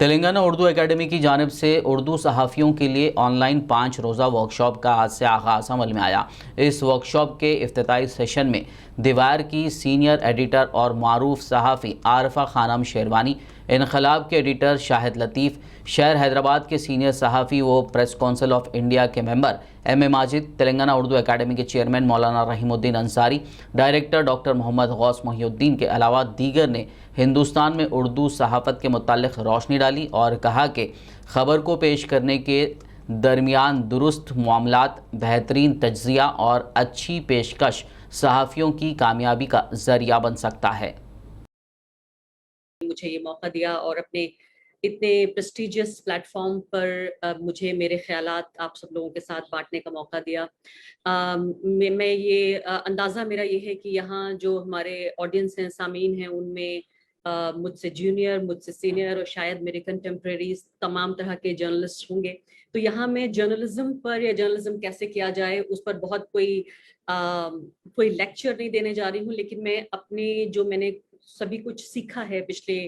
Telangana Urdu academy کی جانب سے اردو صحافیوں کے لیے آن لائن 5 روزہ ورکشاپ کا آج سے آغاز عمل میں آیا۔ اس ورکشاپ کے افتتاحی سیشن میں دیوار کی سینئر ایڈیٹر اور معروف صحافی عارفہ خانم شیروانی، انقلاب کے ایڈیٹر شاہد لطیف، شہر حیدرآباد کے سینئر صحافی و پریس کونسل آف انڈیا کے ممبر ایم اے ماجد، تلنگانہ اردو اکیڈمی کے چیئرمین مولانا رحیم الدین انصاری، ڈائریکٹر ڈاکٹر محمد غوث محی الدین کے علاوہ دیگر نے ہندوستان میں اردو صحافت کے متعلق روشنی ڈالی اور کہا کہ خبر کو پیش کرنے کے درمیان درست معاملات، بہترین تجزیہ اور اچھی پیشکش صحافیوں کی کامیابی کا ذریعہ بن سکتا ہے۔ مجھے یہ موقع دیا اور اپنے اتنے پریسٹیجیس پلیٹ فارم پر مجھے میرے خیالات آپ سب لوگوں کے ساتھ بانٹنے کا موقع دیا۔ میں یہ اندازہ میرا یہ ہے کہ یہاں جو ہمارے آڈینس ہیں، سامعین ہیں، ان میں مجھ سے جونیئر، مجھ سے سینئر اور شاید میرے کنٹمپریریز تمام طرح کے جرنلسٹ ہوں گے۔ تو یہاں میں جرنلزم پر یا جرنلزم کیسے کیا جائے اس پر بہت کوئی لیکچر نہیں دینے جا رہی ہوں، لیکن میں اپنے جو میں نے سبھی کچھ سیکھا ہے پچھلے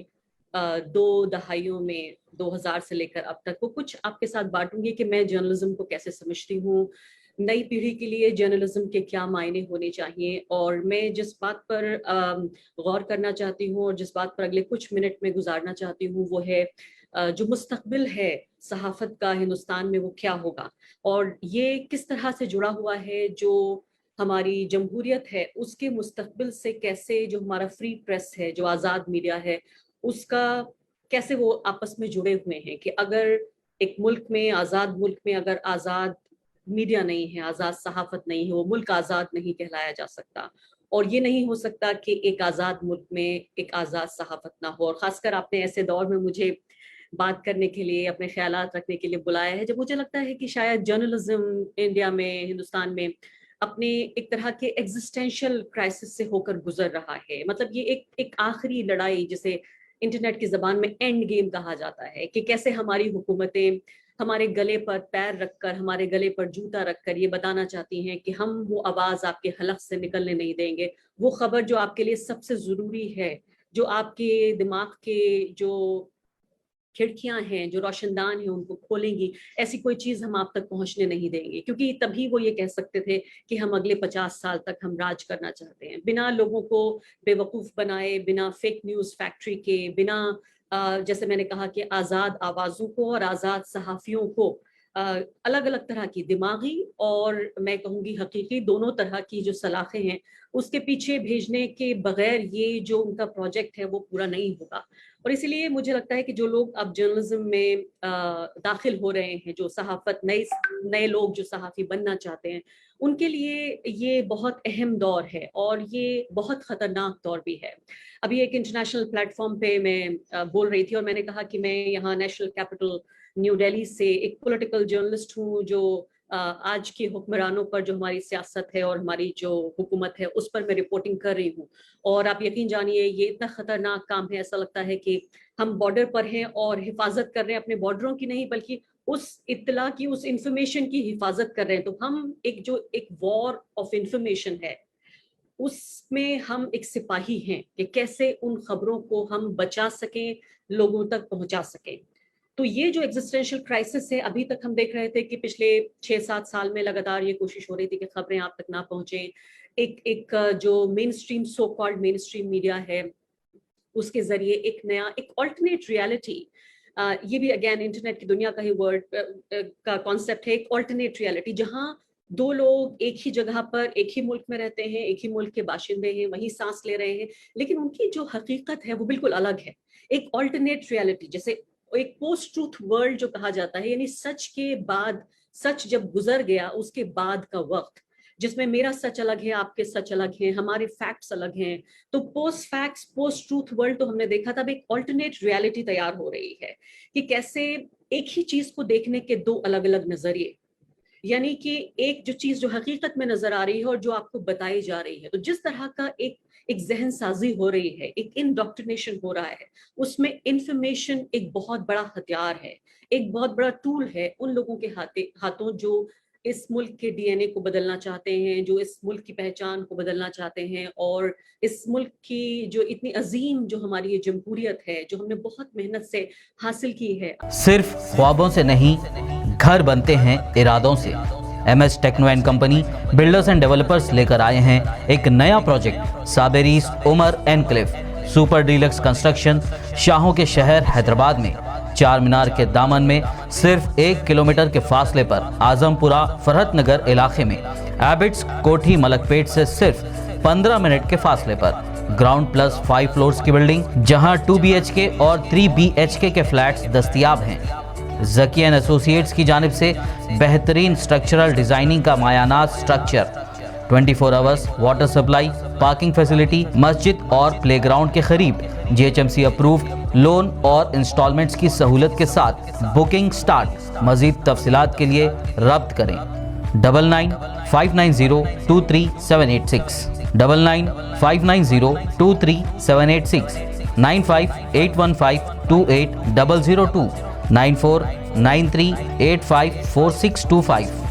2 دہائیوں میں، 2000 سے لے کر اب تک، وہ کچھ آپ کے ساتھ بانٹوں گی کہ میں جرنلزم کو کیسے سمجھتی ہوں، نئی پیڑھی کے لیے جرنلزم کے کیا معنی ہونے چاہیے، اور میں جس بات پر غور کرنا چاہتی ہوں اور جس بات پر اگلے کچھ منٹ میں گزارنا چاہتی ہوں وہ ہے جو مستقبل ہے صحافت کا ہندوستان میں وہ کیا ہوگا، اور یہ کس طرح سے جڑا ہوا ہے جو ہماری جمہوریت ہے اس کے مستقبل سے، کیسے جو ہمارا فری پریس ہے، جو آزاد میڈیا ہے، اس کا کیسے وہ آپس میں جڑے ہوئے ہیں کہ اگر ایک ملک میں، آزاد ملک میں اگر آزاد میڈیا نہیں ہے، آزاد صحافت نہیں ہے، وہ ملک آزاد نہیں کہلایا جا سکتا، اور یہ نہیں ہو سکتا کہ ایک آزاد ملک میں ایک آزاد صحافت نہ ہو۔ اور خاص کر آپ نے ایسے دور میں مجھے بات کرنے کے لیے، اپنے خیالات رکھنے کے لیے بلایا ہے جب مجھے لگتا ہے کہ شاید جرنلزم انڈیا میں، ہندوستان میں اپنے ایک طرح کے ایگزسٹینشل کرائسس سے ہو کر گزر رہا ہے۔ مطلب یہ ایک آخری لڑائی، جسے انٹرنیٹ کی زبان میں اینڈ گیم کہا جاتا ہے، کہ کیسے ہماری حکومتیں ہمارے گلے پر پیر رکھ کر، ہمارے گلے پر جوتا رکھ کر یہ بتانا چاہتی ہیں کہ ہم وہ آواز آپ کے حلق سے نکلنے نہیں دیں گے، وہ خبر جو آپ کے لیے سب سے ضروری ہے، جو آپ کے دماغ کے جو کھڑکیاں ہیں، جو روشن دان ہیں، ان کو کھولیں گی، ایسی کوئی چیز ہم آپ تک پہنچنے نہیں دیں گے، کیونکہ تبھی وہ یہ کہہ سکتے تھے کہ ہم اگلے 50 سال تک ہم راج کرنا چاہتے ہیں، بنا لوگوں کو بے وقوف بنائے، بنا فیک نیوز فیکٹری کے، بنا جیسے میں نے کہا کہ آزاد آوازوں کو اور آزاد صحافیوں کو الگ الگ طرح کی دماغی اور میں کہوں گی حقیقی دونوں طرح کی جو سلاخیں ہیں اس کے پیچھے بھیجنے کے بغیر یہ جو ان کا پروجیکٹ ہے وہ پورا نہیں ہوگا۔ اور اسی لیے مجھے لگتا ہے کہ جو لوگ اب جرنلزم میں داخل ہو رہے ہیں، جو صحافت نئے لوگ جو صحافی بننا چاہتے ہیں، ان کے لیے یہ بہت اہم دور ہے اور یہ بہت خطرناک دور بھی ہے۔ ابھی ایک انٹرنیشنل پلیٹ فارم پہ میں بول رہی تھی اور میں نے کہا کہ میں یہاں نیشنل کیپٹل نیو دہلی سے ایک پولیٹیکل جرنلسٹ ہوں جو آج کے حکمرانوں پر جو ہماری سیاست ہے اور ہماری جو حکومت ہے اس پر میں رپورٹنگ کر رہی ہوں، اور آپ یقین جانیے یہ اتنا خطرناک کام ہے، ایسا لگتا ہے کہ ہم بارڈر پر ہیں اور حفاظت کر رہے ہیں اپنے بارڈروں کی نہیں بلکہ اس اطلاع کی، اس انفارمیشن کی حفاظت کر رہے ہیں۔ تو ہم ایک وار آف انفارمیشن ہے، اس میں ہم ایک سپاہی ہیں کہ کیسے ان خبروں کو ہم بچا سکیں، لوگوں تک پہنچا سکیں۔ تو یہ جو ایگزسٹینشل کرائسس ہے، ابھی تک ہم دیکھ رہے تھے کہ پچھلے 6-7 سال میں لگاتار یہ کوشش ہو رہی تھی کہ خبریں آپ تک نہ پہنچیں، ایک جو مین اسٹریم سو کالڈ مین اسٹریم میڈیا ہے اس کے ذریعے ایک نیا ایک آلٹرنیٹ ریالٹی، یہ بھی اگین انٹرنیٹ کی دنیا کا ہی ورڈ کا کانسیپٹ ہے، ایک آلٹرنیٹ ریالٹی جہاں 2 لوگ ایک ہی جگہ پر ایک ہی ملک میں رہتے ہیں، ایک ہی ملک کے باشندے ہیں، وہیں سانس لے رہے ہیں، لیکن ان کی جو حقیقت ہے وہ بالکل الگ ہے۔ ایک آلٹرنیٹ ریالٹی، جیسے ایک پوسٹ ٹروتھ ورلڈ جو کہا جاتا ہے، یعنی سچ کے بعد، سچ جب گزر گیا اس کے بعد کا وقت، جس میں میرا سچ الگ ہے، آپ کے سچ الگ ہیں، ہمارے فیکٹس الگ ہیں۔ تو post facts, post truth world تو ہم نے دیکھا تھا، اب ایک آلٹرنیٹ ریالٹی تیار ہو رہی ہے کہ کیسے ایک ہی چیز کو دیکھنے کے 2 الگ الگ نظریے، یعنی کہ ایک جو چیز جو حقیقت میں نظر آ رہی ہے اور جو آپ کو بتائی جا رہی ہے، تو جس طرح کا ایک ذہن سازی ہو رہی ہے، ایک انڈاکٹرینیشن ہو رہا ہے، اس میں انفارمیشن ایک بہت بڑا ہتھیار ہے، ایک بہت بڑا ٹول ہے ان لوگوں کے ہاتھوں جو اس ملک کے DNA کو بدلنا چاہتے ہیں, جو اس ملک کی پہچان کو بدلنا چاہتے ہیں, اور اس ملک کی جو اتنی عظیم جو ہماری یہ جمہوریت ہے, جو ہم نے بہت محنت سے حاصل کی ہے. صرف خوابوں سے نہیں, گھر بنتے ہیں ارادوں سے. MS techno and company builders and developers لے کر آئے ہیں ایک نیا project, Sabriz Umar enclave super deluxe construction, شاہوں کے شہر حیدرآباد میں, چار مینار کے دامن میں, صرف 1 کلومیٹر کے فاصلے پر, اعظم پورہ فرحت نگر علاقے میں, ایبٹس کوٹھی ملک پیٹ سے صرف 15 منٹ کے فاصلے پر, گراؤنڈ پلس 5 فلورز کی بلڈنگ جہاں 2 BHK اور 3 BHK کے فلیٹس دستیاب ہیں. ذکی اینڈ ایسوسیٹس کی جانب سے بہترین اسٹرکچرل ڈیزائننگ کا مایانات structure, 24 hours water supply, parking facility, مسجد اور پلے گراؤنڈ کے قریب, GHMC اپرووڈ لون اور انسٹالمنٹس کی سہولت کے ساتھ. Booking start. مزید تفصیلات کے لیے رابطہ کریں 9959023786, 9959023786, 9581528002, 9493854625.